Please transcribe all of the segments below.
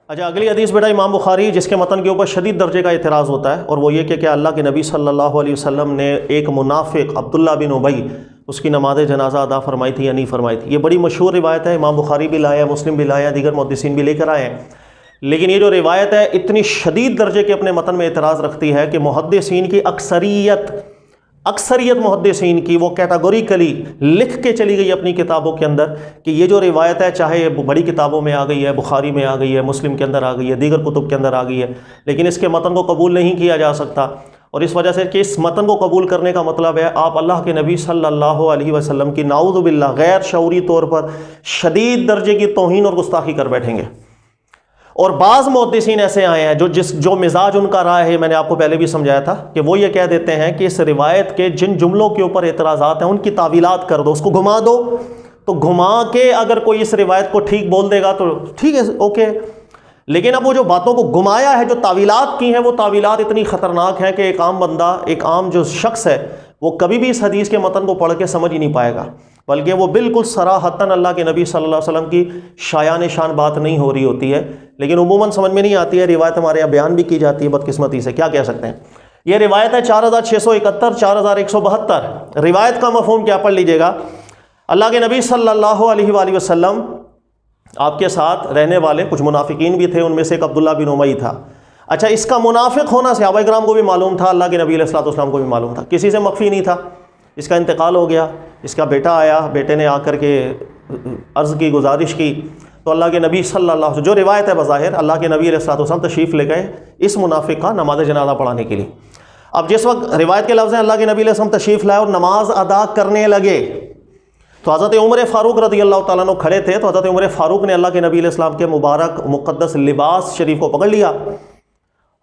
اچھا اگلی حدیث بیٹا امام بخاری جس کے متن کے اوپر شدید درجے کا اعتراض ہوتا ہے، اور وہ یہ کہ کیا اللہ کے نبی صلی اللہ علیہ وسلم نے ایک منافق عبداللہ بن ابی اس کی نماز جنازہ ادا فرمائی تھی یا نہیں فرمائی تھی؟ یہ بڑی مشہور روایت ہے، امام بخاری بھی لائے ہیں، مسلم بھی لائے ہیں، دیگر محدثین بھی لے کر آئے ہیں، لیکن یہ جو روایت ہے اتنی شدید درجے کے اپنے متن میں اعتراض رکھتی ہے کہ محدثین کی اکثریت محدثین کی وہ کیٹاگوریکلی لکھ کے چلی گئی اپنی کتابوں کے اندر کہ یہ جو روایت ہے چاہے یہ بڑی کتابوں میں آ گئی ہے، بخاری میں آ گئی ہے، مسلم کے اندر آ گئی ہے، دیگر کتب کے اندر آ گئی ہے، لیکن اس کے متن کو قبول نہیں کیا جا سکتا، اور اس وجہ سے کہ اس متن کو قبول کرنے کا مطلب ہے آپ اللہ کے نبی صلی اللہ علیہ وسلم کی نعوذ باللہ غیر شعوری طور پر شدید درجے کی توہین اور گستاخی کر بیٹھیں گے۔ اور بعض محدثین ایسے آئے ہیں جو مزاج ان کا رائے ہے، میں نے آپ کو پہلے بھی سمجھایا تھا کہ وہ یہ کہہ دیتے ہیں کہ اس روایت کے جن جملوں کے اوپر اعتراضات ہیں ان کی تعویلات کر دو، اس کو گھما دو، تو گھما کے اگر کوئی اس روایت کو ٹھیک بول دے گا تو ٹھیک ہے، اوکے، لیکن اب وہ جو باتوں کو گھمایا ہے، جو تعویلات کی ہیں، وہ تعویلات اتنی خطرناک ہیں کہ ایک عام بندہ، ایک عام جو شخص ہے وہ کبھی بھی اس حدیث کے متن کو پڑھ کے سمجھ ہی نہیں پائے گا، بلکہ وہ بالکل صراحتاً اللہ کے نبی صلی اللہ علیہ وسلم کی شایان شان بات نہیں ہو رہی ہوتی ہے، لیکن عموماً سمجھ میں نہیں آتی ہے، روایت ہمارے یہاں بیان بھی کی جاتی ہے بدقسمتی سے، کیا کہہ سکتے ہیں۔ یہ روایت ہے 4671 4172، روایت کا مفہوم کیا پڑھ لیجئے گا، اللہ کے نبی صلی اللہ علیہ وآلہ وسلم آپ کے ساتھ رہنے والے کچھ منافقین بھی تھے، ان میں سے ایک عبداللہ بن ابی تھا۔ اچھا اس کا منافق ہونا صحابہ کرام کو بھی معلوم تھا، اللہ کے نبی علیہ الصلوۃ والسلام کو بھی معلوم تھا، کسی سے مخفی نہیں تھا۔ اس کا انتقال ہو گیا، اس کا بیٹا آیا، بیٹے نے آ کر کے عرض کی، گزارش کی، تو اللہ کے نبی صلی اللہ علیہ وسلم، جو روایت ہے بظاہر اللہ کے نبی علیہ الصلوۃ والسلام تشریف لے گئے اس منافق کا نماز جنازہ پڑھانے کے لیے۔ اب جس وقت روایت کے لفظ ہیں اللہ کے نبی علیہ السلام تشریف لائے اور نماز ادا کرنے لگے، تو حضرت عمر فاروق رضی اللہ تعالیٰ عنہ کھڑے تھے، تو حضرت عمر فاروق نے اللہ کے نبی علیہ السلام کے مبارک مقدس لباس شریف کو پکڑ لیا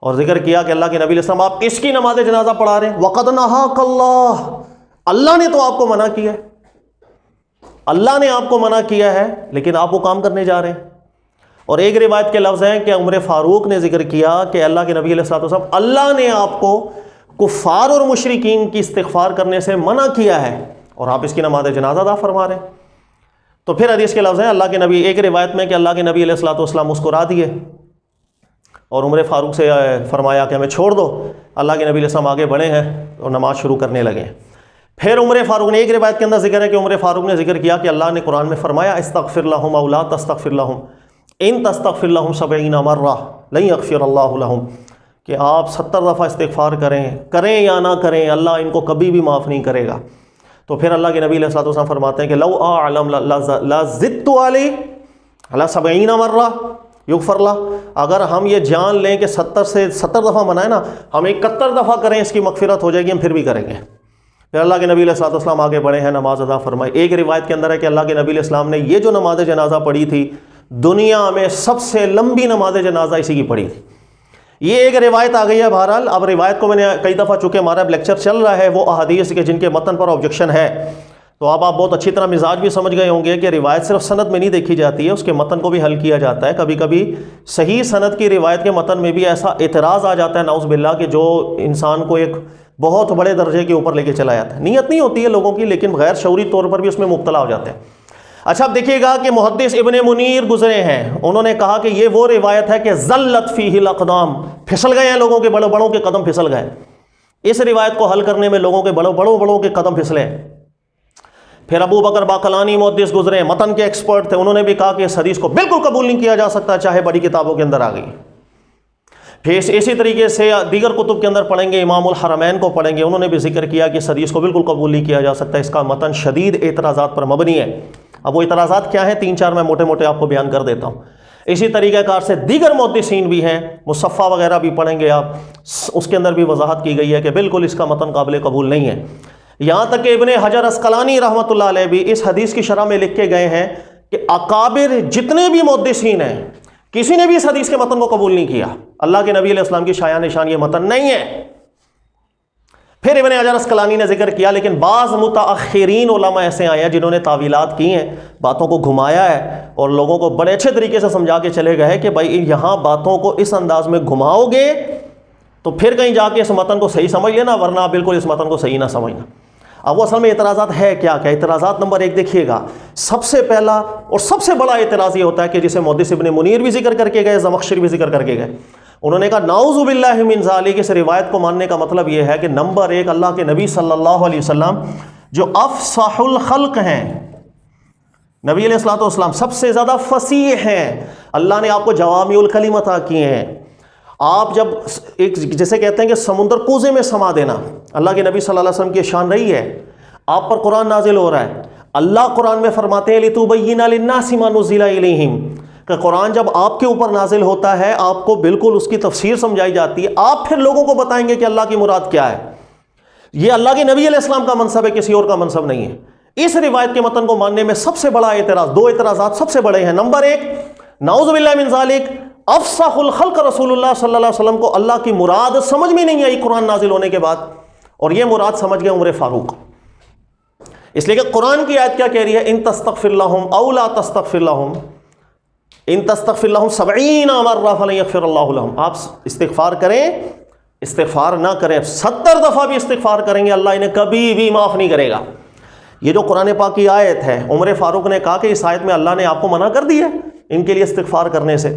اور ذکر کیا کہ اللہ کے نبی علیہ السلام آپ اس کی نماز جنازہ پڑھا رہے ہیں، وَقَدْ نَهَاكَ اللَّهُ، اللہ نے تو آپ کو منع کیا ہے، اللہ نے آپ کو منع کیا ہے، لیکن آپ وہ کام کرنے جا رہے ہیں۔ اور ایک روایت کے لفظ ہیں کہ عمر فاروق نے ذکر کیا کہ اللہ کے نبی علیہ الصلوۃ والسلام اللہ نے آپ کو کفار اور مشرکین کی استغفار کرنے سے منع کیا ہے اور آپ اس کی نماز جنازہ ادا فرما رہے ہیں۔ تو پھر حدیث کے لفظ ہیں اللہ کے نبی، ایک روایت میں کہ اللہ کے نبی علیہ الصلوۃ والسلام مسکرا دیے اور عمر فاروق سے فرمایا کہ ہمیں چھوڑ دو، اللہ کے نبی علیہ السلام آگے بڑھے ہیں اور نماز شروع کرنے لگے ہیں۔ پھر عمر فاروق نے، ایک روایت کے اندر ذکر ہے کہ عمر فاروق نے ذکر کیا کہ اللہ نے قرآن میں فرمایا استغفر لہم او لا تستغفر لہم ان تستغفر لہم 70 مرہ لن یغفر اللہ لہم، کہ آپ 70 دفعہ استغفار کریں یا نہ کریں، اللہ ان کو کبھی بھی معاف نہیں کرے گا۔ تو پھر اللہ کے نبی علیہ الصلوۃ والسلام فرماتے ہیں کہ لو اعلم لزدت علی 70 مرہ یغفر اللہ، اگر ہم یہ جان لیں کہ 70 دفعہ منائے نا، ہم 71 دفعہ کریں اس کی مغفرت ہو جائے گی، ہم پھر بھی کریں گے۔ پھر اللہ کے نبی علیہ الصلوۃ والسلام آگے بڑھے ہیں، نماز ادا فرمائی۔ ایک روایت کے اندر ہے کہ اللہ کے نبی علیہ السلام نے یہ جو نماز جنازہ پڑھی تھی دنیا میں سب سے لمبی نماز جنازہ اسی کی پڑھی تھی۔ یہ ایک روایت آ گئی ہے۔ بہرحال اب روایت کو میں نے کئی دفعہ، چونکہ ہمارا لیکچر چل رہا ہے وہ احادیث کے جن کے متن پر آبجیکشن ہے، تو اب آپ بہت اچھی طرح مزاج بھی سمجھ گئے ہوں گے کہ روایت صرف سند میں نہیں دیکھی جاتی ہے، اس کے متن کو بھی حل کیا جاتا ہے۔ کبھی کبھی صحیح سند کی روایت کے متن میں بھی ایسا اعتراض آ جاتا ہے نعوذ باللہ کہ جو انسان کو ایک بہت بڑے درجے کے اوپر لے کے چلا جاتا ہے۔ نیت نہیں ہوتی ہے لوگوں کی، لیکن غیر شعوری طور پر بھی اس میں مبتلا ہو جاتے ہیں۔ اچھا اب دیکھیے گا کہ محدث ابن منیر گزرے ہیں، انہوں نے کہا کہ یہ وہ روایت ہے کہ زلت فیہ الاقدام، پھسل گئے ہیں لوگوں کے، بڑوں کے قدم پھسل گئے۔ اس روایت کو حل کرنے میں لوگوں کے بڑوں کے قدم پھسلے۔ پھر ابو بکر باقلانی محدث گزرے، متن کے ایکسپرٹ تھے، انہوں نے بھی کہا کہ اس حدیث کو بالکل قبول نہیں کیا جا سکتا چاہے بڑی کتابوں کے اندر آ گئی۔ پھر اسی طریقے سے دیگر کتب کے اندر پڑھیں گے، امام الحرمین کو پڑھیں گے، انہوں نے بھی ذکر کیا کہ اس حدیث کو بالکل قبول نہیں کیا جا سکتا، اس کا متن شدید اعتراضات پر مبنی ہے۔ اب وہ اعتراضات کیا ہیں، 3-4 میں موٹے موٹے آپ کو بیان کر دیتا ہوں۔ اسی طریقہ کار سے دیگر محدثین بھی ہیں، مصفہ وغیرہ بھی پڑھیں گے آپ، اس کے اندر بھی وضاحت کی گئی ہے کہ بالکل اس کا متن قابل قبول نہیں ہے۔ یہاں تک کہ ابن حجر عسقلانی رحمۃ اللہ علیہ بھی اس حدیث کی شرح میں لکھ کے گئے ہیں کہ اکابر جتنے بھی محدثین ہیں کسی نے بھی اس حدیث کے متن کو قبول نہیں کیا، اللہ کے نبی علیہ السلام کی شایان شان یہ متن نہیں ہے۔ پھر ابن حجر عسقلانی نے ذکر کیا، لیکن بعض متاخرین علماء ایسے آئے ہیں جنہوں نے تعویلات کی ہیں، باتوں کو گھمایا ہے اور لوگوں کو بڑے اچھے طریقے سے سمجھا کے چلے گئے کہ بھائی یہاں باتوں کو اس انداز میں گھماؤ گے تو پھر کہیں جا کے اس متن کو صحیح سمجھ لینا، ورنہ بالکل اس متن کو صحیح نہ سمجھنا۔ اب وہ اصل میں اعتراضات ہے کیا کیا؟ اعتراضات نمبر 1 دیکھیے گا، سب سے پہلا اور سب سے بڑا اعتراض یہ ہوتا ہے کہ جسے محدث ابن منیر بھی ذکر کر کے گئے، زمخشری بھی ذکر کر کے گئے، انہوں نے کہا نعوذ باللہ من ذالک، اس روایت کو ماننے کا مطلب یہ ہے کہ نمبر 1 اللہ کے نبی صلی اللہ علیہ وسلم جو افصح الخلق ہیں، نبی علیہ الصلوۃ والسلام سب سے زیادہ فصیح ہیں، اللہ نے آپ کو جوامع الکلم عطا کیے ہیں۔ آپ جب ایک جیسے کہتے ہیں کہ سمندر کوزے میں سما دینا، اللہ کے نبی صلی اللہ علیہ وسلم کی شان رہی ہے، آپ پر قرآن نازل ہو رہا ہے، اللہ قرآن میں فرماتے ہیں لِتُبَيِّنَ لِلنَّاسِ مَا نُزِّلَ إِلَيْهِمْ، کہ قرآن جب آپ کے اوپر نازل ہوتا ہے آپ کو بالکل اس کی تفسیر سمجھائی جاتی ہے، آپ پھر لوگوں کو بتائیں گے کہ اللہ کی مراد کیا ہے۔ یہ اللہ کے نبی علیہ السلام کا منصب ہے، کسی اور کا منصب نہیں ہے۔ اس روایت کے متن کو ماننے میں سب سے بڑا اعتراض، 2 اعتراضات سب سے بڑے ہیں۔ نمبر 1، نعوذ باللہ من ذالک، افصح الخلق رسول اللہ صلی اللہ علیہ وسلم کو اللہ کی مراد سمجھ میں نہیں آئی قرآن نازل ہونے کے بعد، اور یہ مراد سمجھ گئے عمر فاروق، اس لیے کہ قرآن کی آیت کیا کہہ رہی ہے، ان تستغفر لهم او لا تستغفر لهم ان تستغفر لهم 70 مرہ فلن یغفر اللہ لهم، آپ استغفار کریں، استغفار نہ کریں، 70 دفعہ بھی استغفار کریں گے اللہ انہیں کبھی بھی معاف نہیں کرے گا۔ یہ جو قرآن پاک کی آیت ہے، عمر فاروق نے کہا کہ اس آیت میں اللہ نے آپ کو منع کر دی ہے ان کے لیے استغفار کرنے سے،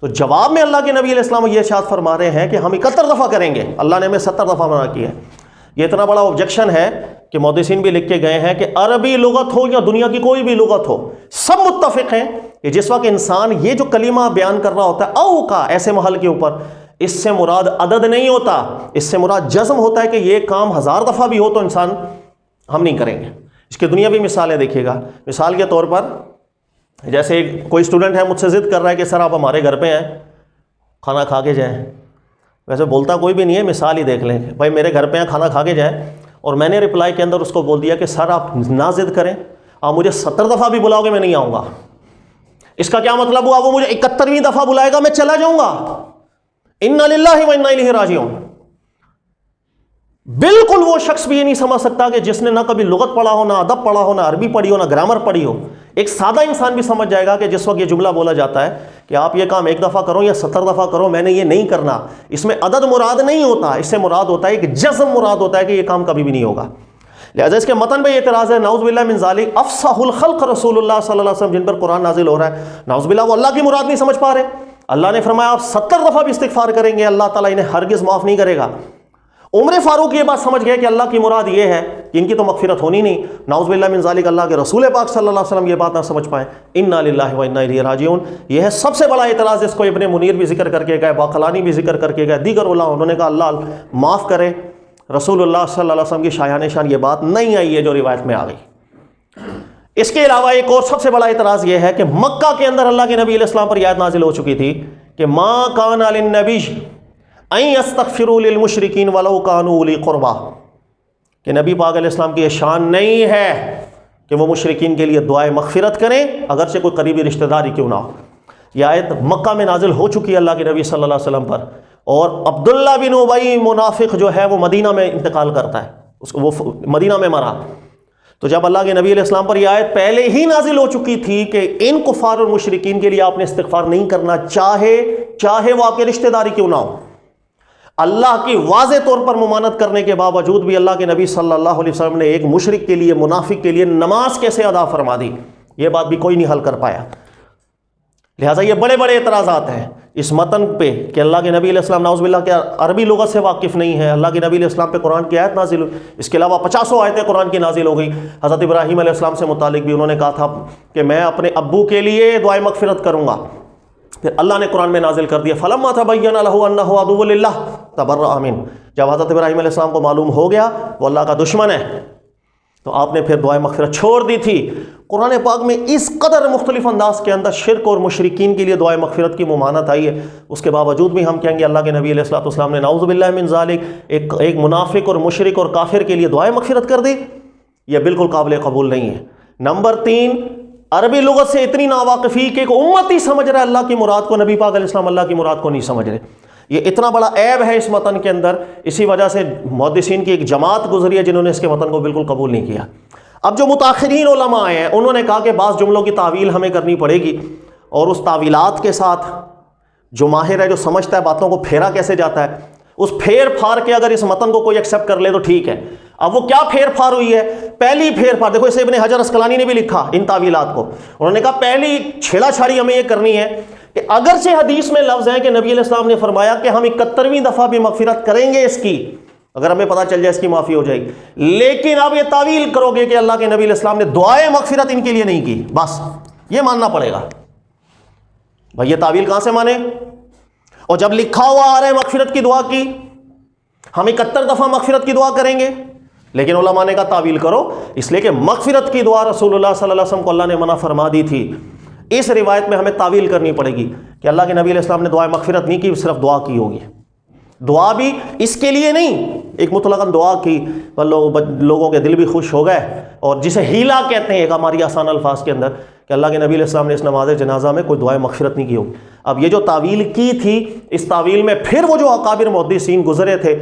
تو جواب میں اللہ کے نبی علیہ السلام یہ ارشاد فرما رہے ہیں کہ ہم 71 دفعہ کریں گے، اللہ نے ہمیں 70 دفعہ منع کیا ہے۔ یہ اتنا بڑا آبجیکشن ہے کہ محدثین بھی لکھ کے گئے ہیں کہ عربی لغت ہو یا دنیا کی کوئی بھی لغت ہو، سب متفق ہیں کہ جس وقت انسان یہ جو کلمہ بیان کر رہا ہوتا ہے او کا ایسے محل کے اوپر، اس سے مراد عدد نہیں ہوتا، اس سے مراد جزم ہوتا ہے کہ یہ کام 1000 دفعہ بھی ہو تو انسان ہم نہیں کریں گے۔ اس کی دنیاوی مثالیں دیکھیے گا، مثال کے طور پر جیسے کوئی اسٹوڈنٹ ہے مجھ سے ضد کر رہا ہے کہ سر آپ ہمارے گھر پہ ہیں، کھانا کھا کے جائیں، ویسے بولتا کوئی بھی نہیں ہے، مثال ہی دیکھ لیں، بھائی میرے گھر پہ ہیں کھانا کھا کے جائیں، اور میں نے رپلائی کے اندر اس کو بول دیا کہ سر آپ نہ ضد کریں، آپ مجھے 70 دفعہ بھی بلاؤ گے میں نہیں آؤں گا۔ اس کا کیا مطلب ہوا؟ وہ مجھے 71ویں دفعہ بلائے گا میں چلا جاؤں گا، انا للہ و انا الیہ راجعون۔ بالکل وہ شخص بھی یہ نہیں سمجھ سکتا کہ جس نے نہ کبھی لغت پڑھا ہو، نہ ادب پڑھا ہو، نہ عربی پڑھی ہو، نہ گرامر پڑھی ہو، ایک سادہ انسان بھی سمجھ جائے گا کہ جس وقت یہ جملہ بولا جاتا ہے کہ آپ یہ کام 1 دفعہ کرو یا 70 دفعہ کرو، میں نے یہ نہیں کرنا، اس میں عدد مراد نہیں ہوتا، اس سے مراد ہوتا ہے کہ جزم مراد ہوتا ہے کہ یہ کام کبھی بھی نہیں ہوگا۔ لہذا اس کے متن پہ یہ اعتراض ہے نعوذ باللہ من ذالک افصح الخلق رسول اللہ صلی اللہ علیہ وسلم جن پر قرآن نازل ہو رہا ہے، نعوذ باللہ وہ اللہ کی مراد نہیں سمجھ پا رہے۔ اللہ نے فرمایا آپ 70 دفعہ بھی استغفار کریں گے اللہ تعالیٰ انہیں ہرگز معاف نہیں کرے گا۔ عمر فاروق یہ بات سمجھ گئے کہ اللہ کی مراد یہ ہے کہ ان کی تو مغفرت ہونی نہیں، نعوذ باللہ من ذالک اللہ کے رسول پاک صلی اللہ علیہ وسلم یہ بات نہ سمجھ پائیں، انا للہ و انا الیہ راجعون۔ یہ ہے سب سے بڑا اعتراض، جس کو ابن منیر بھی ذکر کر کے گئے، باقلانی بھی ذکر کر کے گئے، دیگر علماء، انہوں نے کہا اللہ معاف کرے، رسول اللہ صلی اللہ علیہ وسلم کی شایان شان یہ بات نہیں آئی ہے جو روایت میں آ گئی۔ اس کے علاوہ ایک اور سب سے بڑا اعتراض یہ ہے کہ مکہ کے اندر اللہ کے نبی علیہ السلام پر یہ آیت نازل ہو چکی تھی کہ ما کان للنبی ان یستغفروا للمشرکین ولو کانوا اولی قربا، کہ نبی پاک علیہ السلام کی یہ شان نہیں ہے کہ وہ مشرکین کے لیے دعائے مغفرت کریں اگرچہ کوئی قریبی رشتہ داری کیوں نہ ہو۔ یہ آیت مکہ میں نازل ہو چکی ہے اللہ کے نبی صلی اللہ علیہ وسلم پر، اور عبداللہ بن ابی منافق جو ہے وہ مدینہ میں انتقال کرتا ہے، وہ مدینہ میں مرا۔ تو جب اللہ کے نبی علیہ السلام پر یہ آیت پہلے ہی نازل ہو چکی تھی کہ ان کفار اور مشرکین کے لیے آپ نے استغفار نہیں کرنا، چاہے وہ آپ کے رشتہ داری کیوں نہ ہو، اللہ کی واضح طور پر ممانت کرنے کے باوجود بھی اللہ کے نبی صلی اللہ علیہ وسلم نے ایک مشرک کے لیے، منافق کے لیے نماز کیسے ادا فرما دی، یہ بات بھی کوئی نہیں حل کر پایا۔ لہٰذا یہ بڑے بڑے اعتراضات ہیں اس متن پہ کہ اللہ کے نبی علیہ السلام نعوذ باللہ کے عربی لغت سے واقف نہیں ہے، اللہ کے نبی علیہ السلام پہ قرآن کی آیت نازل ہوئی، اس کے علاوہ 50 آیتیں قرآن کی نازل ہو گئی۔ حضرت ابراہیم علیہ السلام سے متعلق بھی انہوں نے کہا تھا کہ میں اپنے ابو کے لیے دعائے مغفرت کروں گا، پھر اللہ نے قرآن میں نازل کر دیا فلما تبین لہ انہ عدو للہ تبرأ منہ، جب حضرت ابراہیم علیہ السلام کو معلوم ہو گیا وہ اللہ کا دشمن ہے تو آپ نے پھر دعائے مغفرت چھوڑ دی تھی۔ قرآن پاک میں اس قدر مختلف انداز کے اندر شرک اور مشرکین کے لیے دعائے مغفرت کی ممانت آئی ہے، اس کے باوجود بھی ہم کہیں گے اللہ کے نبی علیہ الصلوۃ والسلام نے نعوذ باللہ من ذالک ایک منافق اور مشرک اور کافر کے لیے دعائے مغفرت کر دی، یہ بالکل قابل قبول نہیں ہے۔ نمبر 3، عربی لغت سے اتنی ناواقفی کہ ایک امت ہی سمجھ رہا ہے اللہ کی مراد کو، نبی پاک علیہ السلام اللہ کی مراد کو نہیں سمجھ رہے، یہ اتنا بڑا عیب ہے اس متن کے اندر۔ اسی وجہ سے محدثین کی ایک جماعت گزری ہے جنہوں نے اس کے متن کو بالکل قبول نہیں کیا۔ اب جو متاخرین علماء آئے ہیں انہوں نے کہا کہ بعض جملوں کی تعویل ہمیں کرنی پڑے گی، اور اس تعویلات کے ساتھ جو ماہر ہے، جو سمجھتا ہے باتوں کو پھیرا کیسے جاتا ہے، اس پھیر پھار کے اگر اس متن کو کوئی ایکسیپٹ کر لے تو ٹھیک ہے، اب وہ کیا پھیر پھار ہوئی ہے؟ پہلی پھیر پھار دیکھو، اسے ابن حجر اسقلانی نے بھی لکھا ان تعویلات کو، انہوں نے کہا پہلی چھیڑا چھاڑی ہمیں یہ کرنی ہے کہ اگرچہ حدیث میں لفظ ہے کہ نبی علیہ السلام نے فرمایا کہ ہم 71ویں دفعہ بھی مغفرت کریں گے اس کی، اگر ہمیں پتہ چل جائے اس کی معافی ہو جائے گی، لیکن اب یہ تعویل کرو گے کہ اللہ کے نبی علیہ السلام نے دعائے مغفرت ان کے لیے نہیں کی، بس یہ ماننا پڑے گا بھائی، یہ تعویل کہاں سے مانے؟ اور جب لکھا ہوا آ رہا ہے مغفرت کی دعا کی، ہم 71 دفعہ مغفرت کی دعا کریں گے، لیکن علماء نے کہا تعویل کرو، اس لیے کہ مغفرت کی دعا رسول اللہ صلی اللہ علیہ وسلم کو اللہ نے منع فرما دی تھی، اس روایت میں ہمیں تعویل کرنی پڑے گی کہ اللہ کے نبی علیہ السلام نے دعائے مغفرت نہیں کی، صرف دعا کی ہوگی، دعا بھی اس کے لیے نہیں، ایک مطلقاً دعا کی، لوگوں کے دل بھی خوش ہو گئے، اور جسے ہیلا کہتے ہیں ایک ہماری آسان الفاظ کے اندر، کہ اللہ کے نبی علیہ السلام نے اس نماز جنازہ میں کوئی دعائے مغفرت نہیں کی ہوگی۔ اب یہ جو تعویل کی تھی، اس تعویل میں پھر وہ جو اکابر محدثین گزرے تھے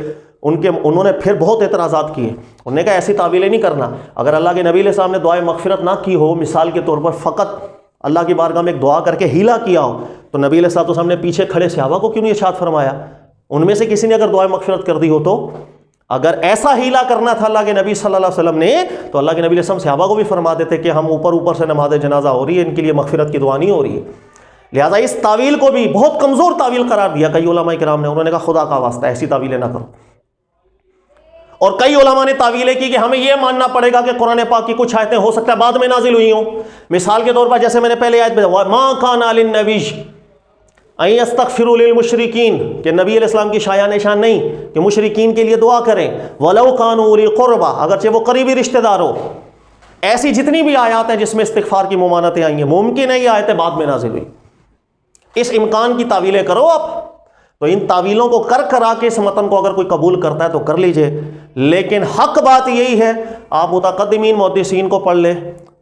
انہوں نے پھر بہت اعتراضات کیے، انہوں نے کہا ایسی تعویلیں نہیں کرنا، اگر اللہ کے نبی علیہ السلام نے دعائے مغفرت نہ کی ہو، مثال کے طور پر فقط اللہ کی بارگاہ میں ایک دعا کر کے ہیلا کیا ہو، تو نبی علیہ السلام نے پیچھے کھڑے صحابہ کو کیوں نہیں ارشاد فرمایا؟ ان میں سے کسی نے اگر دعائے مغفرت کر دی ہو تو، اگر ایسا ہیلا کرنا تھا اللہ کے نبی صلی اللہ علیہ وسلم نے، تو اللہ کے نبی علیہ السلام صحابہ کو بھی فرما دیتے کہ ہم اوپر سے نماز جنازہ ہو رہی ہے، ان کے لیے مغفرت کی دعا نہیں ہو رہی ہے۔ لہٰذا اس تعویل کو بھی بہت کمزور تعویل قرار دیا کئی علماء کرام نے، انہوں نے کہا خدا کا واسطہ ایسی تعویلیں نہ کرو، اور کئی علماء نے تعویلیں کی کہ ہمیں یہ ماننا پڑے گا کہ قرآن پاک کی کچھ آیتیں ہو سکتا ہے بعد میں نازل ہوئی ہوں، مثال کے طور پر جیسے میں نے پہلے آیت بتایا ما کان للنبی ان یستغفروا للمشرکین، کہ نبی علیہ السلام کی شایع نشان نہیں کہ مشرکین کے لیے دعا کریں، ولو کانوا اولی قربا، اگرچہ وہ قریبی رشتہ دار ہو۔ ایسی جتنی بھی آیات ہیں جس میں استغفار کی ممانعتیں آئی ہیں، ممکن ہے یہ آیتیں بعد میں نازل ہوئی، اس امکان کی تعویلیں کرو آپ، تو ان تعویلوں کو کرا کے اس متن کو اگر کوئی قبول کرتا ہے تو کر لیجئے، لیکن حق بات یہی ہے، آپ متقدمین محدثین کو پڑھ لیں،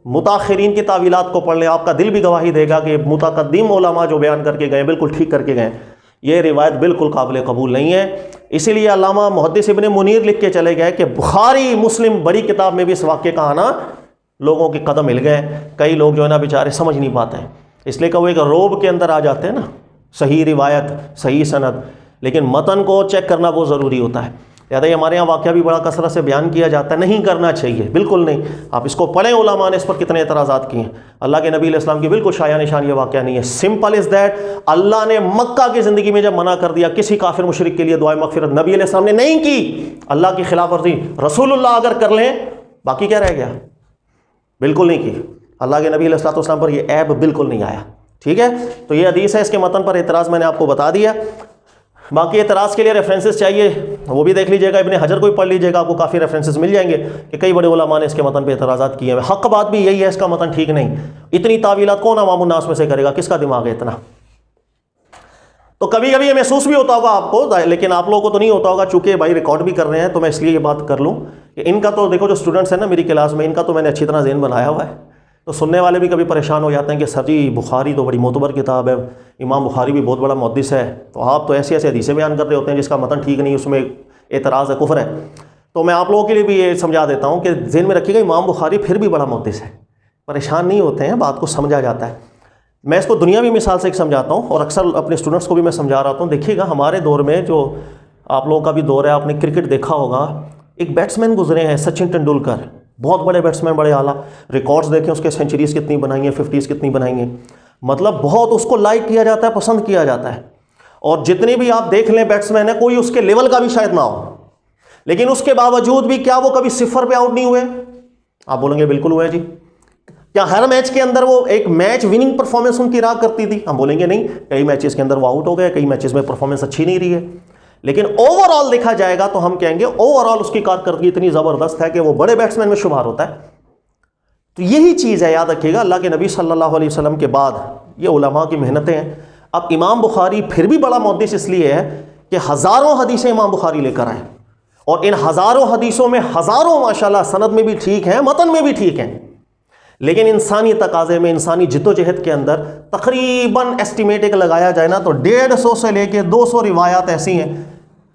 متاخرین کی تعویلات کو پڑھ لیں، آپ کا دل بھی گواہی دے گا کہ متقدم علماء جو بیان کر کے گئے بالکل ٹھیک کر کے گئے، یہ روایت بالکل قابل قبول نہیں ہے۔ اسی لیے علامہ محدث ابن منیر لکھ کے چلے گئے کہ بخاری مسلم بڑی کتاب میں بھی اس واقعے کا آنا لوگوں کے قدم ہل گئے، کئی لوگ جو ہے نا بیچارے سمجھ نہیں پاتے ہیں، اس لیے کہ وہ ایک روب کے اندر آ جاتے ہیں نا، صحیح روایت صحیح سند، لیکن متن کو چیک کرنا بہت ضروری ہوتا ہے۔ لہٰذا یہ ہمارے یہاں واقعہ بھی بڑا کثرت سے بیان کیا جاتا ہے، نہیں کرنا چاہیے، بالکل نہیں۔ آپ اس کو پڑھیں، علماء نے اس پر کتنے اعتراضات کیے ہیں، اللہ کے نبی علیہ السلام کی بالکل شایع نشان یہ واقعہ نہیں ہے، سمپل از دیٹ۔ اللہ نے مکہ کی زندگی میں جب منع کر دیا کسی کافر مشرک کے لیے دعائے مغفرت، نبی علیہ السلام نے نہیں کی، اللہ کی خلاف ورزی رسول اللہ اگر کر لیں باقی کیا رہ گیا؟ بالکل نہیں کی، اللہ کے نبی علیہ السلام پر یہ عیب بالکل نہیں آیا، ٹھیک ہے۔ تو یہ حدیث ہے، اس کے متن پر اعتراض میں نے آپ کو بتا دیا، باقی اعتراض کے لیے ریفرنسز چاہیے وہ بھی دیکھ لیجیے گا، ابن حجر کو بھی پڑھ لیجیے گا، آپ کو کافی ریفرنسز مل جائیں گے کہ کئی بڑے علماء نے اس کے متن پہ اعتراضات کیے ہیں۔ حق بات بھی یہی ہے، اس کا متن ٹھیک نہیں، اتنی تعویلات کون عوام الناس میں سے کرے گا، کس کا دماغ ہے اتنا؟ تو کبھی کبھی یہ محسوس بھی ہوتا ہوگا آپ کو، لیکن آپ لوگوں کو تو نہیں ہوتا ہوگا، چونکہ بھائی ریکارڈ بھی کر رہے ہیں تو میں اس لیے یہ بات کر لوں کہ ان کا تو دیکھو جو اسٹوڈنٹس ہیں نا میری کلاس میں، ان کا تو میں نے اچھی طرح ذہن بنایا ہوا ہے، تو سننے والے بھی کبھی پریشان ہو جاتے ہیں کہ سر جی بخاری تو بڑی معتبر کتاب ہے، امام بخاری بھی بہت بڑا محدث ہے، تو آپ تو ایسے حدیثیں بیان کر رہے ہوتے ہیں جس کا متن ٹھیک نہیں، اس میں اعتراض ہے، کفر ہے۔ تو میں آپ لوگوں کے لیے بھی یہ سمجھا دیتا ہوں کہ ذہن میں رکھیے گا امام بخاری پھر بھی بڑا محدث ہے، پریشان نہیں ہوتے ہیں، بات کو سمجھا جاتا ہے۔ میں اس کو دنیاوی مثال سے ایک سمجھاتا ہوں، اور اکثر اپنے اسٹوڈنٹس کو بھی میں سمجھا رہا ہوں، دیکھیے گا ہمارے دور میں جو آپ لوگوں کا بھی دور ہے، آپ نے کرکٹ دیکھا ہوگا، ایک بیٹسمین گزرے ہیں سچن ٹنڈولکر، بہت بڑے بیٹسمین، بڑے اعلیٰ، ریکارڈز دیکھیں اس کے، سینچریز کتنی بنائی ہیں، 50s کتنی بنائی ہیں، مطلب بہت اس کو لائک کیا جاتا ہے، پسند کیا جاتا ہے، اور جتنے بھی آپ دیکھ لیں بیٹسمین ہیں کوئی اس کے لیول کا بھی شاید نہ ہو، لیکن اس کے باوجود بھی کیا وہ کبھی 0 پہ آؤٹ نہیں ہوئے؟ آپ بولیں گے بالکل ہوئے جی۔ کیا ہر میچ کے اندر وہ ایک میچ وننگ پرفارمنس ان کی رہا کرتی تھی؟ ہم بولیں گے نہیں، کئی میچز کے اندر وہ آؤٹ ہو گئے، کئی میچز میں پرفارمنس اچھی نہیں رہی ہے، لیکن اوور آل دیکھا جائے گا تو ہم کہیں گے اوور آل اس کی کارکردگی اتنی زبردست ہے کہ وہ بڑے بیٹسمین میں شمار ہوتا ہے۔ تو یہی چیز ہے، یاد رکھیے گا، اللہ کے نبی صلی اللہ علیہ وسلم کے بعد یہ علماء کی محنتیں ہیں۔ اب امام بخاری پھر بھی بڑا محدث اس لیے ہے کہ ہزاروں حدیثیں امام بخاری لے کر آئے، اور ان ہزاروں حدیثوں میں ہزاروں ماشاءاللہ سند میں بھی ٹھیک ہیں، متن میں بھی ٹھیک ہیں، لیکن انسانی تقاضے میں، انسانی جد و جہد کے اندر تقریباً ایسٹیمیٹ ایک لگایا جائے نا تو 150 سے لے کے 200 روایات ایسی ہیں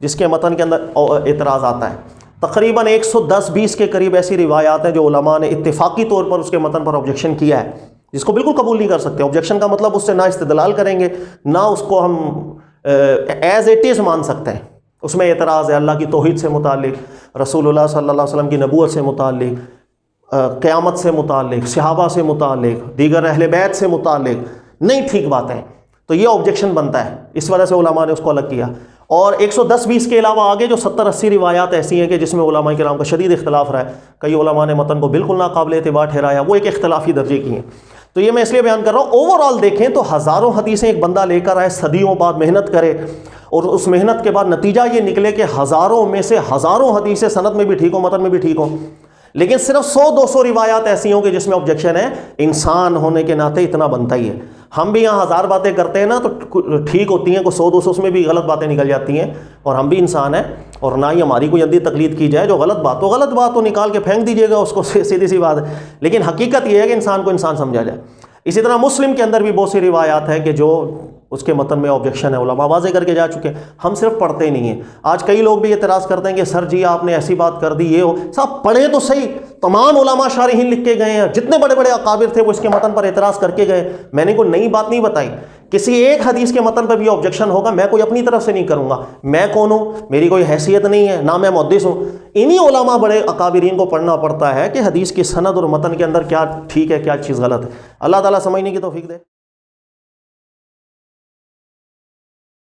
جس کے متن کے اندر اعتراض آتا ہے، تقریباً 110-20 کے قریب ایسی روایات ہیں جو علماء نے اتفاقی طور پر اس کے متن پر آبجیکشن کیا ہے، جس کو بالکل قبول نہیں کر سکتے۔ آبجیکشن کا مطلب اس سے نہ استدلال کریں گے، نہ اس کو ہم ایز اٹ از مان سکتے ہیں، اس میں اعتراض ہے اللہ کی توحید سے متعلق، رسول اللہ صلی اللہ علیہ وسلم کی نبوت سے متعلق، قیامت سے متعلق، صحابہ سے متعلق، دیگر اہل بیت سے متعلق نہیں ٹھیک بات ہے، تو یہ آبجیکشن بنتا ہے، اس وجہ سے علماء نے اس کو الگ کیا۔ اور 110-20 کے علاوہ آگے جو 70-80 روایات ایسی ہیں کہ جس میں علماء کرام کا شدید اختلاف رہا ہے، کئی علماء نے متن کو بالکل ناقابل اعتبار ٹھہرایا، وہ ایک اختلافی درجے کی ہیں۔ تو یہ میں اس لیے بیان کر رہا ہوں، اوورآل دیکھیں تو ہزاروں حدیثیں ایک بندہ لے کر آئے، صدیوں بعد محنت کرے، اور اس محنت کے بعد نتیجہ یہ نکلے کہ ہزاروں میں سے ہزاروں حدیثیں سند میں بھی ٹھیک ہوں، متن میں بھی ٹھیک ہوں، لیکن صرف 100-200 روایات ایسی ہوں کہ جس میں آبجیکشن ہے۔ انسان ہونے کے ناطے اتنا بنتا ہی ہے، ہم بھی یہاں 1000 باتیں کرتے ہیں نا تو ٹھیک ہوتی ہیں، کوئی 100-200 اس میں بھی غلط باتیں نکل جاتی ہیں، اور ہم بھی انسان ہیں، اور نہ ہی ہماری کوئی اندھی تقلید کی جائے۔ جو غلط بات تو نکال کے پھینک دیجیے گا اس کو، سیدھی سی بات ہے، لیکن حقیقت یہ ہے کہ انسان کو انسان سمجھا جائے۔ اسی طرح مسلم کے اندر بھی بہت سی روایات ہیں کہ جو اس کے متن میں آبجیکشن ہے، علماء واضح کر کے جا چکے ہیں، ہم صرف پڑھتے ہی نہیں ہیں۔ آج کئی لوگ بھی اعتراض کرتے ہیں کہ سر جی آپ نے ایسی بات کر دی، یہ ہو، صاحب پڑھیں تو صحیح، تمام علماء شارحین لکھ کے گئے ہیں، جتنے بڑے بڑے اکابر تھے وہ اس کے متن پر اعتراض کر کے گئے، میں نے کوئی نئی بات نہیں بتائی۔ کسی ایک حدیث کے متن پر بھی آبجیکشن ہوگا، میں کوئی اپنی طرف سے نہیں کروں گا، میں کون ہوں، میری کوئی حیثیت نہیں ہے، نہ میں محدث ہوں۔ انہی علماء بڑے اکابرین کو پڑھنا پڑتا ہے کہ حدیث کی سند اور متن کے اندر کیا ٹھیک ہے، کیا چیز غلط ہے۔ اللہ تعالیٰ سمجھنے کی توفیق دے۔